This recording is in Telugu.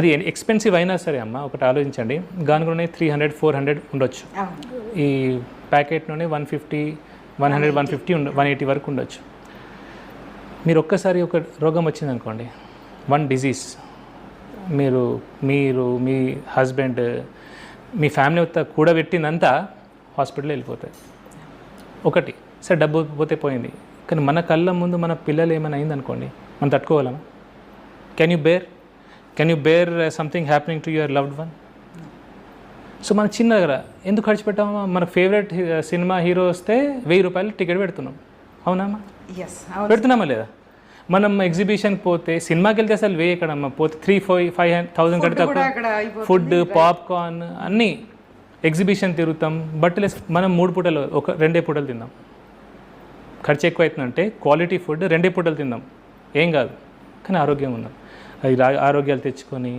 అది ఎక్స్పెన్సివ్ అయినా సరే అమ్మ ఒకటి ఆలోచించండి, గానుగునే 300-400 ఉండొచ్చు, ఈ ప్యాకెట్లోనే 150, 100, 150 180 వరకు ఉండొచ్చు. మీరు ఒక్కసారి ఒక రోగం వచ్చిందనుకోండి, వన్ డిజీజ్, మీరు మీ హస్బెండ్ మీ ఫ్యామిలీ అంతా కూడబెట్టిందంతా హాస్పిటల్లో వెళ్ళిపోతుంది. ఒకటి సరే డబ్బు పోతే పోయింది, కానీ మన కళ్ళ ముందు మన పిల్లలు ఏమైనా అయిందనుకోండి, మనం తట్టుకోగలమా? Can you bear something happening to your loved one? So మనం చిన్నగా ఎందుకు ఖర్చు పెట్టామా? మన ఫేవరెట్ సినిమా హీరో వస్తే 1000 రూపాయలు టికెట్ పెడుతున్నాం, అవునామా? పెడుతున్నామా లేదా? మనం ఎగ్జిబిషన్కి పోతే సినిమాకి వెళ్తే అసలు 1000 ఎక్కడమ్మా, పోతే 3,000-5,000 కంటే తక్కువ. ఫుడ్, పాప్కార్న్ అన్నీ. ఎగ్జిబిషన్ తిరుగుతాం, బట్టలు మనం 3 పూటలు 2 పూటలు తిందాం. ఖర్చు ఎక్కువ అవుతుందంటే క్వాలిటీ ఫుడ్ 2 పూటలు తిందాం, ఏం కాదు, కానీ ఆరోగ్యం ఉందాం. ఆరోగ్యాలు తెచ్చుకొని